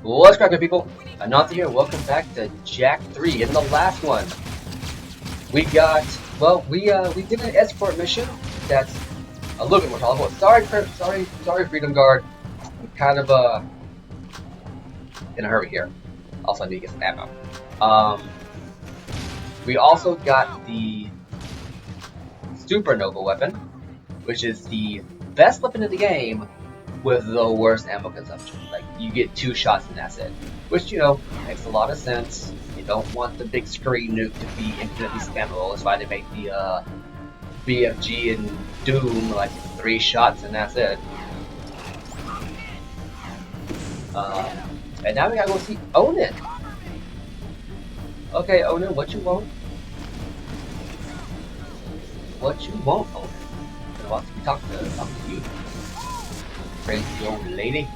What's cracking, people? Anansi here. Welcome back to Jack 3. In the last one, we got we did an escort mission that's a little bit more tolerable. Sorry, Freedom Guard. I'm kind of in a hurry here. Also, I need to get some ammo. We also got the supernova weapon, which is the best weapon in the game with the worst ammo consumption. Like, you get 2 shots and that's it. Which, you know, makes a lot of sense. You don't want the big screen nuke to be infinitely spammable. That's why they make the BFG and Doom like 3 shots and that's it. And now we gotta go see Onan. Okay, Onan, what you want? What you want, Onan? I want to talk to you. Crazy old lady.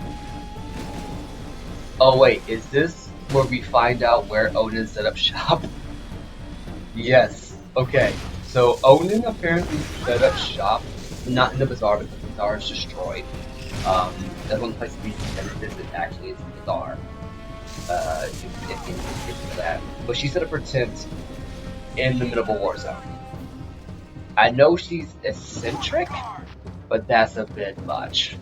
Oh wait, is this where we find out where Onan set up shop? Yes. Okay. So Onan apparently set up shop, not in the bazaar because the bazaar is destroyed. That's one place we can never visit. Actually, it's the bazaar. If you know that. But she set up her tent in the middle of a war zone. I know she's eccentric, but that's a bit much.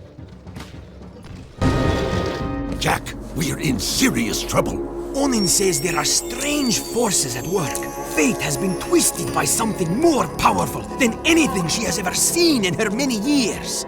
Jack, we're in serious trouble. Onan says there are strange forces at work. Fate has been twisted by something more powerful than anything she has ever seen in her many years.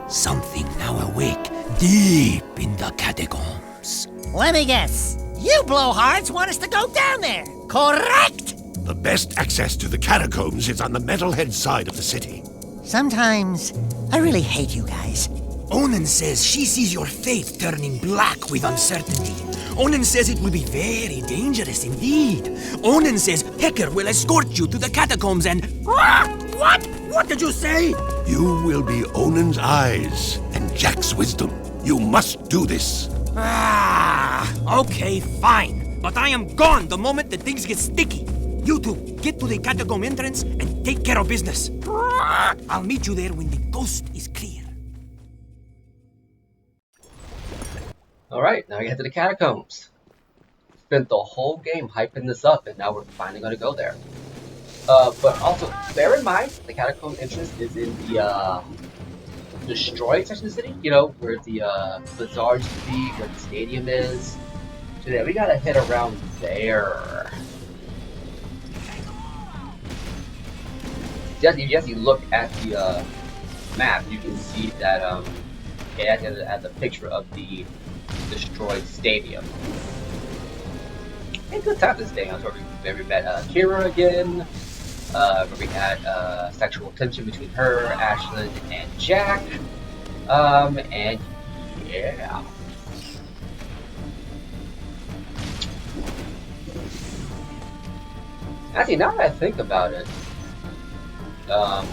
Something now awake deep in the catacombs. Let me guess. You blowhards want us to go down there, correct? The best access to the catacombs is on the metalhead side of the city. Sometimes I really hate you guys. Onan says she sees your fate turning black with uncertainty. Onan says it will be very dangerous indeed. Onan says Hecker will escort you to the catacombs and... What? What did you say? You will be Onan's eyes and Jack's wisdom. You must do this. Okay, fine. But I am gone the moment that things get sticky. You two, get to the catacomb entrance and take care of business. I'll meet you there when the coast is clear. Alright, now we get to the catacombs. Spent the whole game hyping this up, and now we're finally going to go there. But also, bear in mind, the catacomb entrance is in the destroyed section of the city. You know, where the bazaar used to be, where the stadium is. So yeah, we gotta head around there. As you look at the map, you can see that it has a picture of the destroyed stadium. And good time this day. I was where we met Kira again. Where we had sexual tension between her, Ashlyn, and Jack. And yeah. Actually, now that I think about it, I'll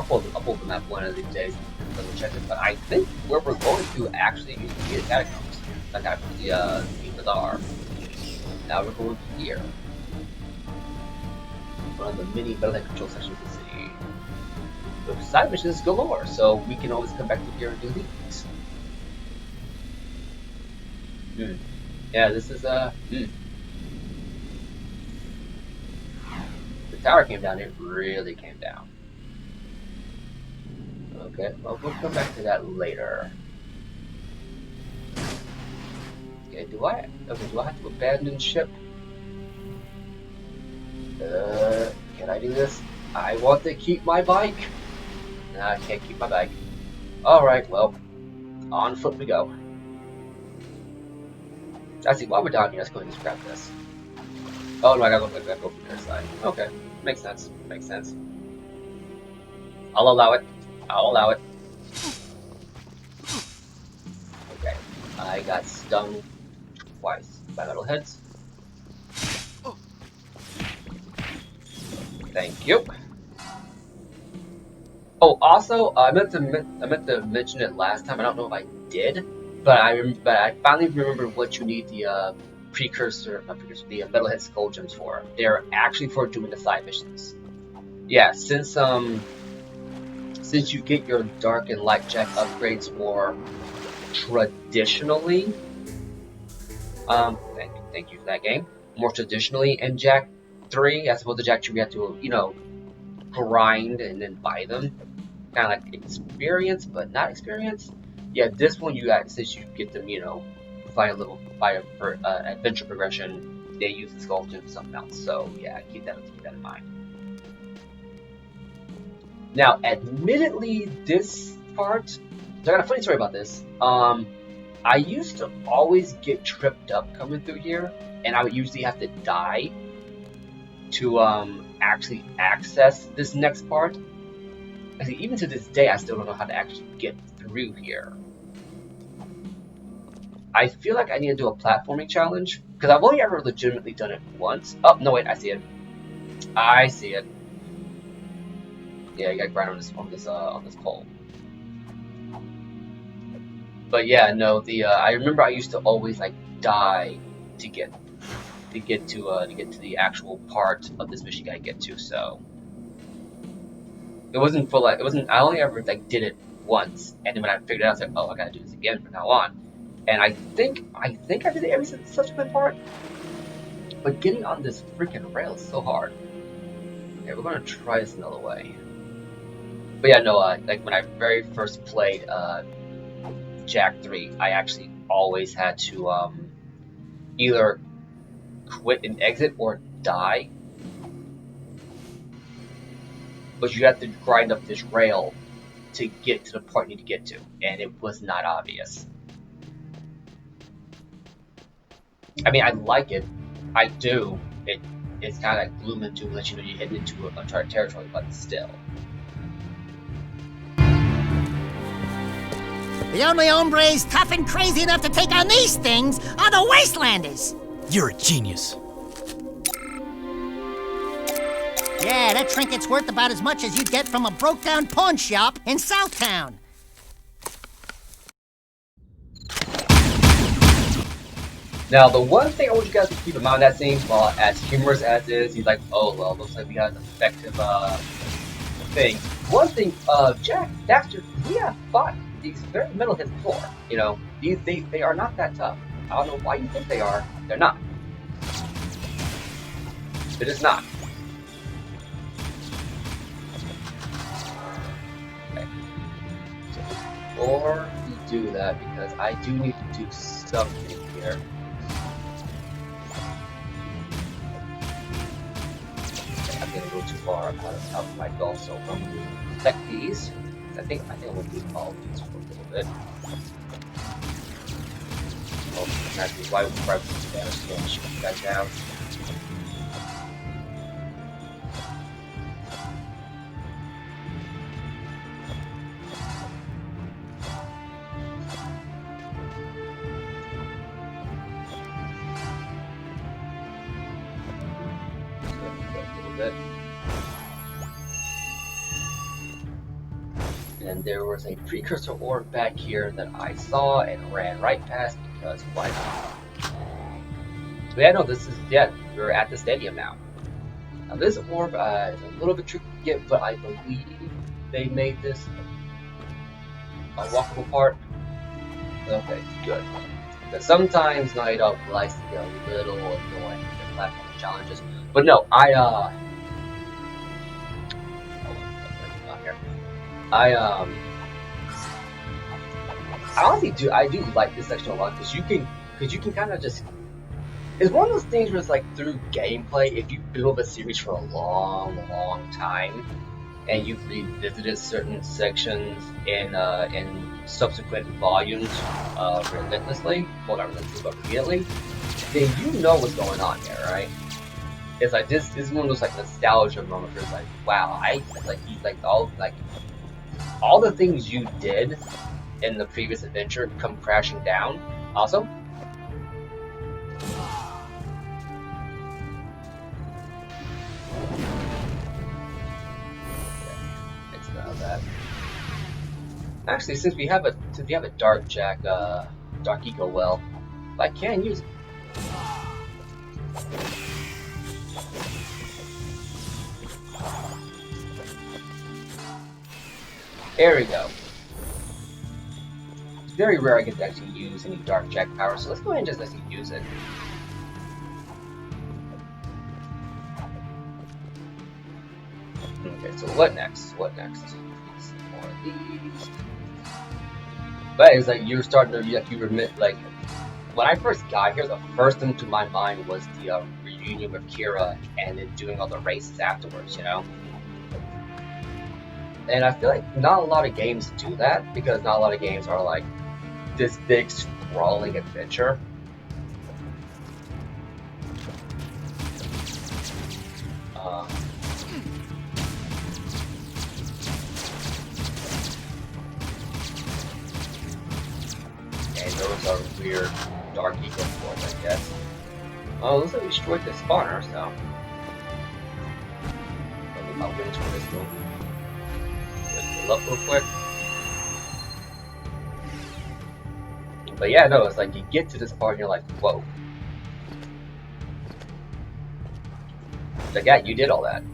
pull the map one of these days. Double check it, but I think where we're going to actually used to be the catacombs. That guy from the bazaar. Now we're going to here. One of the mini metalhead control sections of the city. The side missions galore, so we can always come back to here and do these. Yeah, this is The tower came down, it really came down. Okay, well, we'll come back to that later. Okay, do I have to abandon ship? Can I do this? I want to keep my bike. Nah, I can't keep my bike. Alright, well, on foot we go. Actually, while we're down here, let's go ahead and just grab this. Oh no, I gotta go from the other side. Okay, makes sense. Makes sense. I'll allow it. Okay, I got stung twice by metalheads. Thank you. Oh, also, I meant to mention it last time. I don't know if I did, but I finally remembered what you need the not precursor, the metalhead skull gems for. They're actually for doing the side missions. Yeah, since you get your dark and light jack upgrades more traditionally, thank you for that game. More traditionally in Jak 3, as opposed to Jak 2, we have to, you know, grind and then buy them. Kind of like experience, but not experience. Yeah, this one you got, since you get them, you know, by a adventure progression, they use the skeleton for something else. So yeah, keep that in mind. Now, admittedly, this part, so I got a funny story about this. I used to always get tripped up coming through here, and I would usually have to die to actually access this next part. I see, even to this day, I still don't know how to actually get through here. I feel like I need to do a platforming challenge, because I've only ever legitimately done it once. Oh, no, wait, I see it. I see it. Yeah, you gotta grind on this pole. But yeah, no, I remember I used to always like die to get to the actual part of this mission I get to. So it wasn't for like, I only ever like did it once, and then when I figured it out, I was like, oh, I gotta do this again from now on. And I think I did every subsequent part, but getting on this freaking rail is so hard. Okay, we're gonna try this another way. But yeah, no, like when I very first played Jak 3, I actually always had to either quit and exit or die. But you have to grind up this rail to get to the part you need to get to, and it was not obvious. I mean, I like it. I do. It's kind of like Gloom into let you know you're heading into uncharted territory, but still. The only hombres tough and crazy enough to take on these things are the Wastelanders. You're a genius. Yeah, that trinket's worth about as much as you'd get from a broke-down pawn shop in Southtown. Now, the one thing I want you guys to keep in mind that scene, while as humorous as it is, he's like, oh, well, looks like we got an effective thing. One thing, Jak, Daxter, we have fought these very metal hits before. You know, they are not that tough. I don't know why you think they are. They're not. They're just not. Okay. So before you do that, because I do need to do something here. I'm getting a little too far out of my goal, so I'm going to protect these. I think I'm going to do all of these for a little bit. Oh, naturally, why would I shoot you guys down? And there was a precursor orb back here that I saw and ran right past because why not? So yeah, no, this is, yeah, we're at the stadium now. Now this orb is a little bit tricky to get, but I believe they made this a walkable part. Okay, good. Because sometimes Night Up likes to get a little annoying with the platform challenges. But no, I honestly do like this section a lot because you can kind of just, it's one of those things where it's like through gameplay, if you build a series for a long time and you've revisited certain sections in subsequent volumes relentlessly, well not relentlessly but repeatedly, then you know what's going on here, right? It's like this is one of those like nostalgia moments where it's like, wow, all the things you did in the previous adventure come crashing down. Awesome. Thanks about that. Actually, since we have a dark Jak, dark eco well, I can use it. There we go. very rare I get to actually use any dark jack power, so let's go ahead and just actually use it. Okay, so what next? What next? Some more of these. But it's like you're starting to, like, you remit, like, when I first got here, the first thing to my mind was the reunion with Kira and then doing all the races afterwards, you know? And I feel like not a lot of games do that, because not a lot of games are like this big sprawling adventure. And those are weird dark eco forms, I guess. Oh, looks like we destroyed the spawner, so. Let me about wins for this one. Pull up real quick. But yeah, no, it's like you get to this part and you're like, whoa. Like, yeah, you did all that.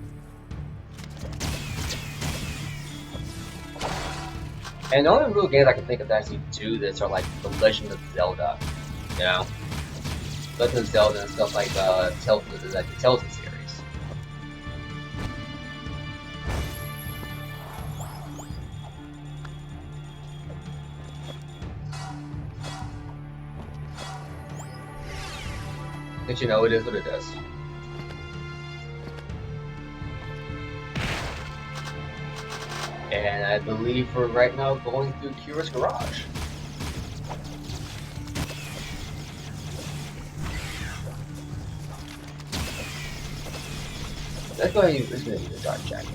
And the only real games I can think of that actually do this are like The Legend of Zelda, you know? Legend of Zelda and stuff like the Telltale series. But you know, it is what it is. And I believe we're right now going through Kira's garage. Let's go ahead and use the dark jacket.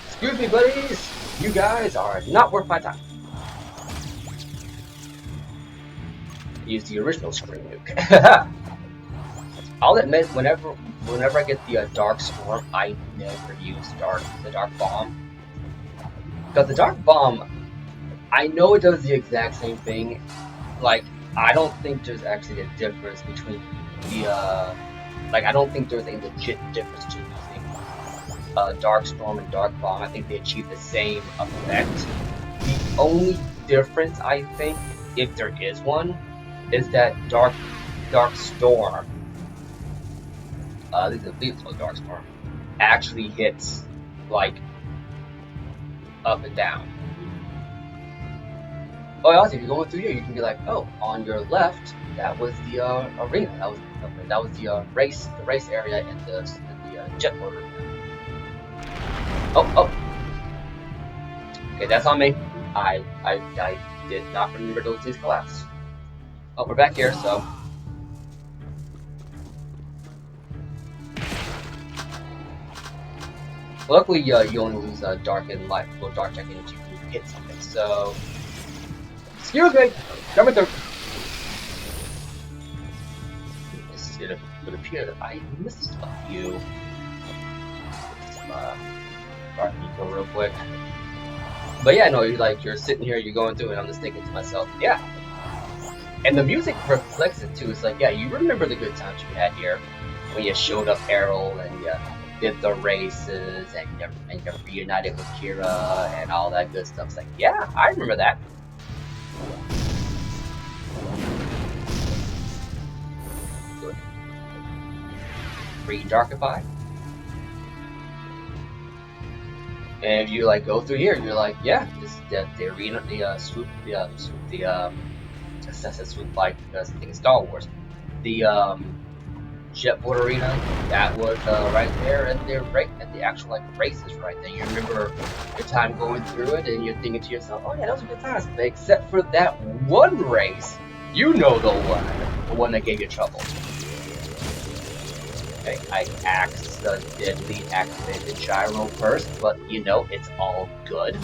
Excuse me, buddies! You guys are not worth my time. Use the original screen nuke. I'll admit, whenever I get the dark storm, I never use the dark bomb. Because the dark bomb, I know it does the exact same thing. Like, I don't think there's actually a difference between the like, I don't think there's a legit difference between using dark storm and dark bomb. I think they achieve the same effect. The only difference, I think, if there is one, is that dark storm. This is it's called dark storm. Actually hits like up and down. Oh, also, if you're going through here, you can be like, oh, on your left, that was the arena. That was the race area and the jetboard arena. Oh. Okay, that's on me. I did not remember those things collapsed. Oh, we're back here, so. Luckily, you only lose dark and light, well, dark jack energy when you hit something. So, excuse me, coming through. It would appear that I missed a few. Dark eco real quick. But yeah, no, you're sitting here, you're going through it. I'm just thinking to myself, yeah. And the music reflects it too. It's like, yeah, you remember the good times you had here when you showed up Errol and you did the races and you reunited with Kira and all that good stuff. It's like, yeah, I remember that. Good. Re-darkify. And if you like go through here, you're like, yeah, this the arena, the swoop like because I think it's Star Wars. The jetboard arena, that was right there, and the actual like races right there. You remember your time going through it, and you're thinking to yourself, oh yeah, those were good times. But except for that one race, you know the one that gave you trouble. Okay, I axed the deadly activated gyro first, but you know it's all good.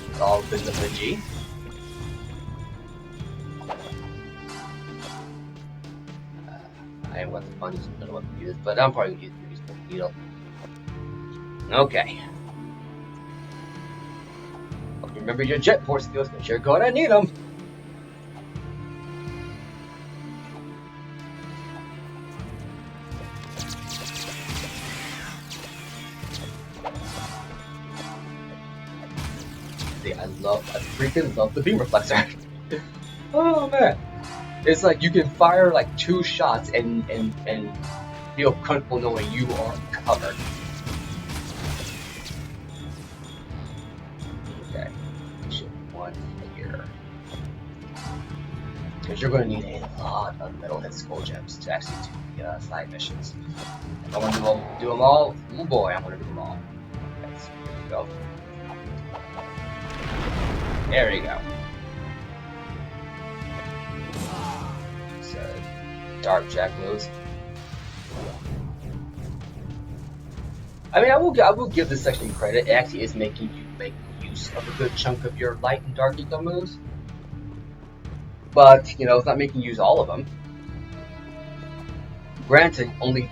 It's all good with the G. I wasn't fun, just don't know what to use, but I'm probably gonna use the needle. Okay. Hope you remember your jetboard skills, because you're gonna need them. See, I love freaking love the beam reflexor. Oh man. It's like you can fire like 2 shots and feel comfortable knowing you are covered. Okay. Ship 1 here. Because you're going to need a lot of metalhead skull gems to actually do the side missions. If I want to do them all, oh boy, I'm going to do them all. Okay, so here we go. There you go. So, dark jack moves. I mean, I will give this section credit. It actually is making you make use of a good chunk of your light and dark eco moves. But, you know, it's not making you use all of them. Granted, only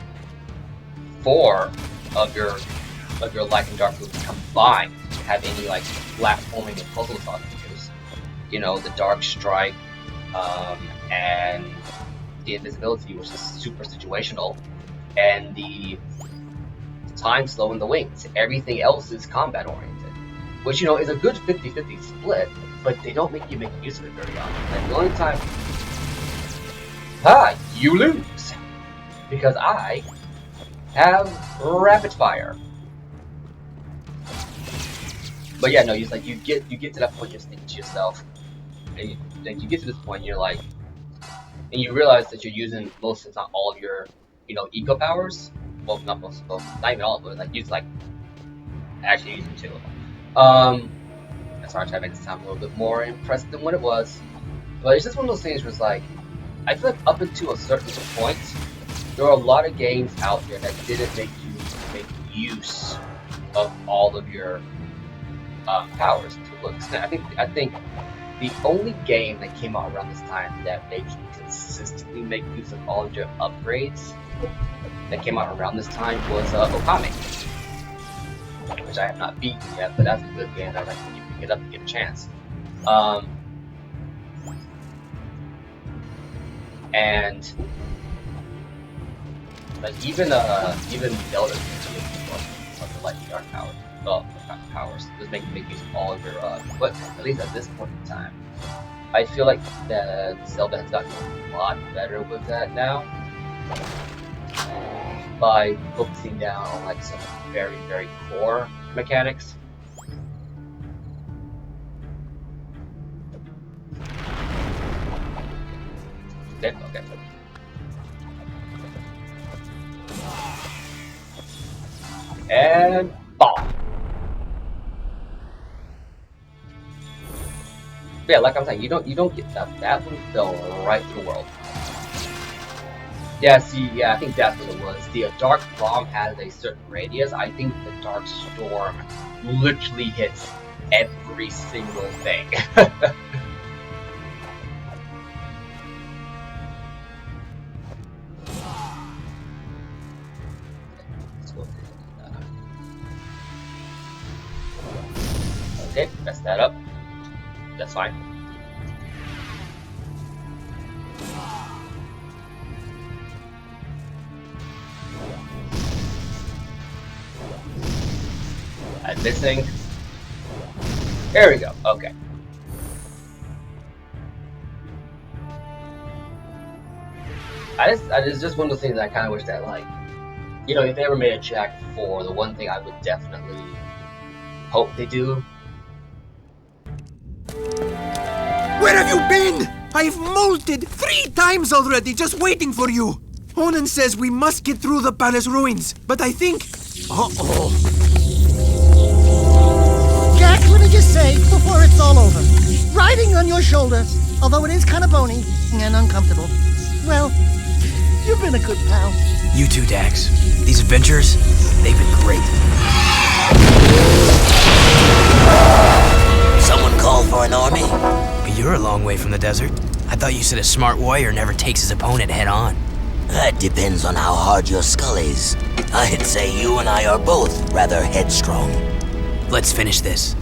4 of your light and dark moves combined have any like platforming and puzzle solving moves. You know, the dark strike, and the invisibility, which is super situational, and the time slow in the wings. Everything else is combat oriented, which, you know, is a good 50-50 split, but they don't make you make use of it very often. And the only time, you lose, because I have rapid fire. But yeah, no, you get to that point, you're thinking to yourself, and you get to this point, you're like, and you realize that you're using most, if not all, of your, you know, eco powers. Well, not most, well, not even all of them. Like actually using 2 of them. That's why I try to make this sound a little bit more impressive than what it was. But it's just one of those things where it's like, I feel like up until a certain point, there are a lot of games out there that didn't make you make use of all of your powers to an extent. I think the only game that came out around this time that made you consistently make use of all of your upgrades that came out around this time was Okami, which I have not beaten yet, but that's a good game. I recommend you pick it up and get a chance. And like even Zelda of the light and dark powers was making make use of all of your equipment, at least at this point in time. I feel like that Zelda has gotten a lot better with that now, by focusing down on like some very, very core mechanics. Okay. And ball. Yeah, like I'm saying, you don't get that one fell right through the world. Yeah, see, I think that's what it was. The dark bomb has a certain radius. I think the dark storm literally hits every single thing. Okay, mess that up. That's fine. I'm missing. There we go. Okay. It's just one of those things that I kind of wish that, like, you know, if they ever made a Jack 4, the one thing I would definitely hope they do. Where have you been? I've molted 3 times already, just waiting for you. Onan says we must get through the palace ruins, but I think... Uh-oh. Jack, let me just say, before it's all over, riding on your shoulder, although it is kind of bony and uncomfortable, well, you've been a good pal. You too, Dax. These adventures, they've been great. Someone call for an army? You're a long way from the desert. I thought you said a smart warrior never takes his opponent head on. That depends on how hard your skull is. I'd say you and I are both rather headstrong. Let's finish this.